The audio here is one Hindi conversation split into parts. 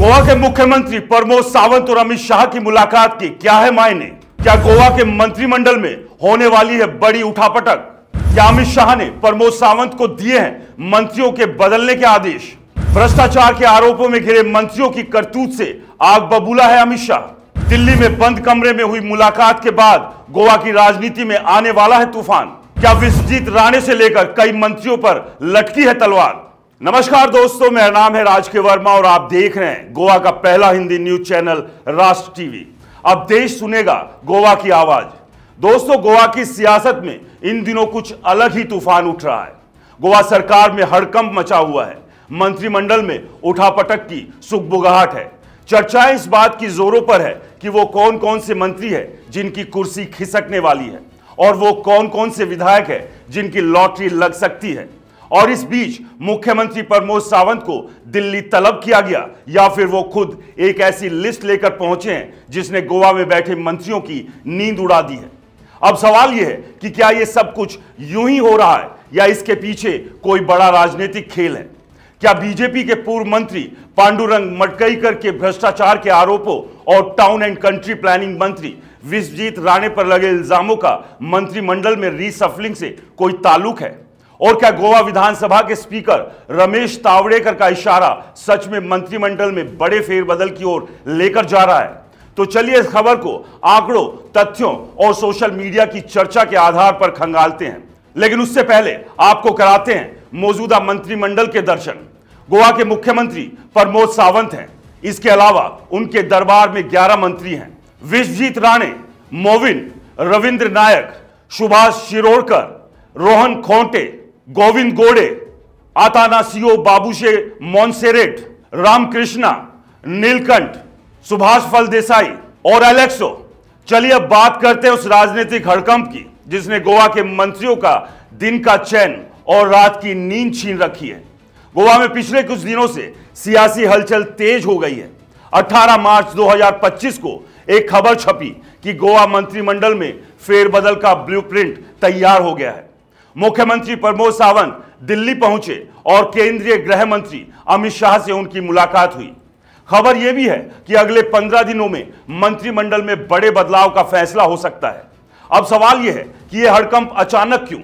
गोवा के मुख्यमंत्री प्रमोद सावंत और अमित शाह की मुलाकात की क्या है मायने? क्या गोवा के मंत्रिमंडल में होने वाली है बड़ी उठापटक? क्या अमित शाह ने प्रमोद सावंत को दिए हैं मंत्रियों के बदलने के आदेश? भ्रष्टाचार के आरोपों में घिरे मंत्रियों की करतूत से आग बबूला है अमित शाह। दिल्ली में बंद कमरे में हुई मुलाकात के बाद गोवा की राजनीति में आने वाला है तूफान। क्या विश्वजीत राणे से लेकर कई मंत्रियों पर लटकी है तलवार? नमस्कार दोस्तों, मेरा नाम है राज के वर्मा और आप देख रहे हैं गोवा का पहला हिंदी न्यूज चैनल राष्ट्र टीवी। अब देश सुनेगा गोवा की आवाज। दोस्तों, गोवा की सियासत में इन दिनों कुछ अलग ही तूफान उठ रहा है। गोवा सरकार में हड़कंप मचा हुआ है। मंत्रिमंडल में उठापटक की सुगबुगाहट है। चर्चाएं इस बात की जोरों पर है कि वो कौन कौन से मंत्री है जिनकी कुर्सी खिसकने वाली है और वो कौन कौन से विधायक है जिनकी लॉटरी लग सकती है। और इस बीच मुख्यमंत्री प्रमोद सावंत को दिल्ली तलब किया गया या फिर वो खुद एक ऐसी लिस्ट लेकर पहुंचे हैं जिसने गोवा में बैठे मंत्रियों की नींद उड़ा दी है। अब सवाल यह है कि क्या यह सब कुछ यूं ही हो रहा है या इसके पीछे कोई बड़ा राजनीतिक खेल है? क्या बीजेपी के पूर्व मंत्री पांडुरंग मडकईकर के भ्रष्टाचार के आरोपों और टाउन एंड कंट्री प्लानिंग मंत्री विश्वजीत राणे पर लगे इल्जामों का मंत्रिमंडल में रीसफलिंग से कोई ताल्लुक है? और क्या गोवा विधानसभा के स्पीकर रमेश तावड़ेकर का इशारा सच में मंत्रिमंडल में बड़े फेरबदल की ओर लेकर जा रहा है? तो चलिए इस खबर को आंकड़ों, तथ्यों और सोशल मीडिया की चर्चा के आधार पर खंगालते हैं। लेकिन उससे पहले आपको कराते हैं मौजूदा मंत्रिमंडल के दर्शन। गोवा के मुख्यमंत्री प्रमोद सावंत हैं। इसके अलावा उनके दरबार में 11 मंत्री हैं। विश्वजीत राणे, मोविन रविंद्र नायक, सुभाष शिरोडकर, रोहन खोंटे, गोविंद गोड़े, आतानासियो बाबूशे मोन्सेरेट, रामकृष्णा, नीलकंठ, सुभाष फलदेसाई और एलेक्सो। चलिए अब बात करते हैं उस राजनीतिक हड़कंप की जिसने गोवा के मंत्रियों का दिन का चैन और रात की नींद छीन रखी है। गोवा में पिछले कुछ दिनों से सियासी हलचल तेज हो गई है। 18 मार्च 2025 को एक खबर छपी कि गोवा मंत्रिमंडल में फेरबदल का ब्लूप्रिंट तैयार हो गया है। मुख्यमंत्री प्रमोद सावंत दिल्ली पहुंचे और केंद्रीय गृह मंत्री अमित शाह से उनकी मुलाकात हुई। खबर यह भी है कि अगले 15 दिनों में मंत्रिमंडल में बड़े बदलाव का फैसला हो सकता है। अब सवाल यह है कि यह हड़कंप अचानक क्यों?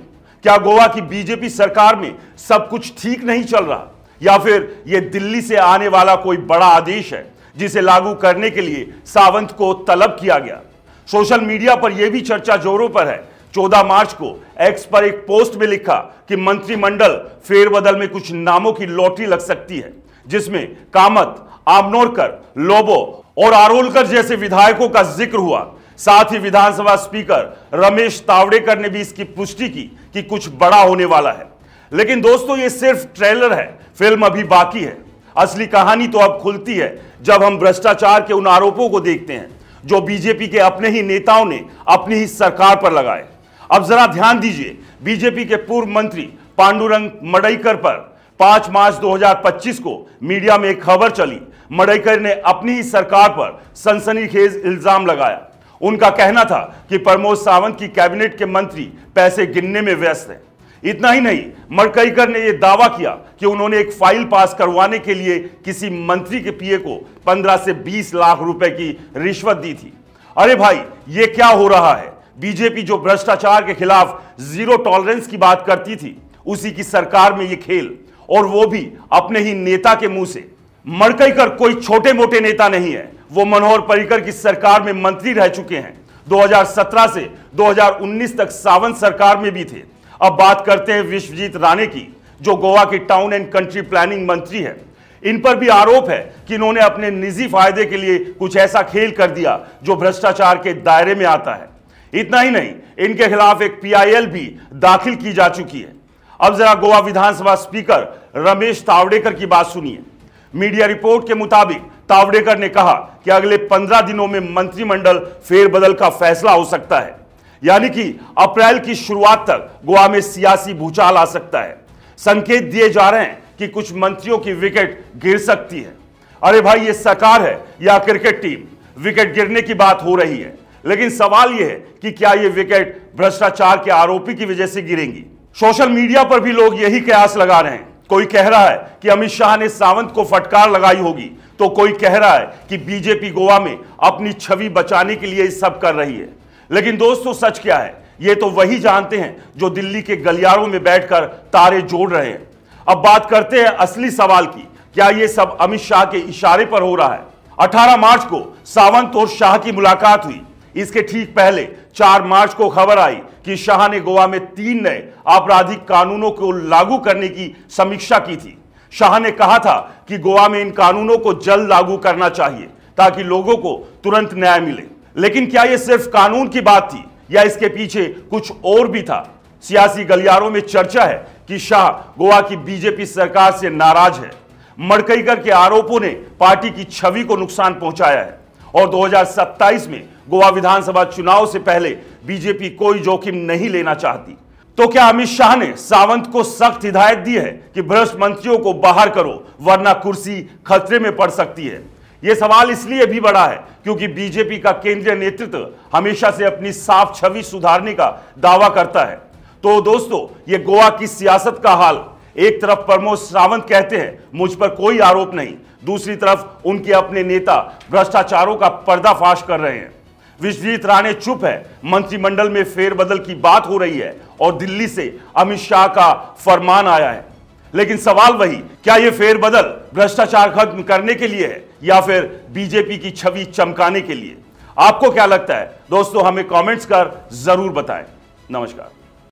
क्या गोवा की बीजेपी सरकार में सब कुछ ठीक नहीं चल रहा या फिर यह दिल्ली से आने वाला कोई बड़ा आदेश है जिसे लागू करने के लिए सावंत को तलब किया गया? सोशल मीडिया पर यह भी चर्चा जोरों पर है। 14 मार्च को एक्स पर एक पोस्ट में लिखा कि मंत्रिमंडल फेरबदल में कुछ नामों की लॉटरी लग सकती है जिसमें कामत, आमनोरकर, लोबो और आरोलकर जैसे विधायकों का जिक्र हुआ। साथ ही विधानसभा स्पीकर रमेश तावड़ेकर ने भी इसकी पुष्टि की कि कुछ बड़ा होने वाला है। लेकिन दोस्तों, ये सिर्फ ट्रेलर है, फिल्म अभी बाकी है। असली कहानी तो अब खुलती है जब हम भ्रष्टाचार के उन आरोपों को देखते हैं जो बीजेपी के अपने ही नेताओं ने अपनी ही सरकार पर लगाए। अब जरा ध्यान दीजिए, बीजेपी के पूर्व मंत्री पांडुरंग मडकईकर पर 5 मार्च 2025 को मीडिया में एक खबर चली। मडकईकर ने अपनी ही सरकार पर सनसनीखेज इल्जाम लगाया। उनका कहना था कि प्रमोद सावंत की कैबिनेट के मंत्री पैसे गिनने में व्यस्त हैं। इतना ही नहीं, मडकईकर ने यह दावा किया कि उन्होंने एक फाइल पास करवाने के लिए किसी मंत्री के पीए को 15 से 20 लाख रुपए की रिश्वत दी थी। अरे भाई, ये क्या हो रहा है? बीजेपी जो भ्रष्टाचार के खिलाफ जीरो टॉलरेंस की बात करती थी, उसी की सरकार में ये खेल, और वो भी अपने ही नेता के मुंह से। मडकईकर कोई छोटे मोटे नेता नहीं है। वो मनोहर पर्रिकर की सरकार में मंत्री रह चुके हैं। 2017 से 2019 तक सावंत सरकार में भी थे। अब बात करते हैं विश्वजीत राणे की, जो गोवा के टाउन एंड कंट्री प्लानिंग मंत्री है। इन पर भी आरोप है कि इन्होंने अपने निजी फायदे के लिए कुछ ऐसा खेल कर दिया जो भ्रष्टाचार के दायरे में आता है। इतना ही नहीं, इनके खिलाफ एक PIL भी दाखिल की जा चुकी है। अब जरा गोवा विधानसभा स्पीकर रमेश तावड़ेकर की बात सुनिए। मीडिया रिपोर्ट के मुताबिक तावड़ेकर ने कहा कि अगले 15 दिनों में मंत्रिमंडल फेरबदल का फैसला हो सकता है, यानी कि अप्रैल की शुरुआत तक गोवा में सियासी भूचाल आ सकता है। संकेत दिए जा रहे हैं कि कुछ मंत्रियों की विकेट गिर सकती है। अरे भाई, ये सरकार है या क्रिकेट टीम? विकेट गिरने की बात हो रही है, लेकिन सवाल यह है कि क्या ये विकेट भ्रष्टाचार के आरोपी की वजह से गिरेंगी? सोशल मीडिया पर भी लोग यही कयास लगा रहे हैं। कोई कह रहा है कि अमित शाह ने सावंत को फटकार लगाई होगी, तो कोई कह रहा है कि बीजेपी गोवा में अपनी छवि बचाने के लिए सब कर रही है। लेकिन दोस्तों, सच क्या है, ये तो वही जानते हैं जो दिल्ली के गलियारों में बैठकर तारे जोड़ रहे हैं। अब बात करते हैं असली सवाल की, क्या ये सब अमित शाह के इशारे पर हो रहा है? 18 मार्च को सावंत और शाह की मुलाकात हुई। इसके ठीक पहले 4 मार्च को खबर आई कि शाह ने गोवा में 3 नए आपराधिक कानूनों को लागू करने की समीक्षा की थी। शाह ने कहा था कि गोवा में इन कानूनों को जल्द लागू करना चाहिए ताकि लोगों को तुरंत न्याय मिले। लेकिन क्या यह सिर्फ कानून की बात थी या इसके पीछे कुछ और भी था? सियासी गलियारों में चर्चा है कि शाह गोवा की बीजेपी सरकार से नाराज है। मडकईकर के आरोपों ने पार्टी की छवि को नुकसान पहुंचाया है और 2027 में गोवा विधानसभा चुनाव से पहले बीजेपी कोई जोखिम नहीं लेना चाहती। तो क्या अमित शाह ने सावंत को सख्त हिदायत दी है कि भ्रष्ट मंत्रियों को बाहर करो वरना कुर्सी खतरे में पड़ सकती है? यह सवाल इसलिए भी बड़ा है क्योंकि बीजेपी का केंद्रीय नेतृत्व हमेशा से अपनी साफ छवि सुधारने का दावा करता है। तो दोस्तों, ये गोवा की सियासत का हाल। एक तरफ प्रमोद सावंत कहते हैं मुझ पर कोई आरोप नहीं, दूसरी तरफ उनके अपने नेता भ्रष्टाचारों का पर्दाफाश कर रहे हैं। विश्वजीत राणे चुप है, मंत्रिमंडल में फेरबदल की बात हो रही है और दिल्ली से अमित शाह का फरमान आया है। लेकिन सवाल वही, क्या यह फेरबदल भ्रष्टाचार खत्म करने के लिए है या फिर बीजेपी की छवि चमकाने के लिए? आपको क्या लगता है दोस्तों? हमें कमेंट्स कर जरूर बताएं। नमस्कार।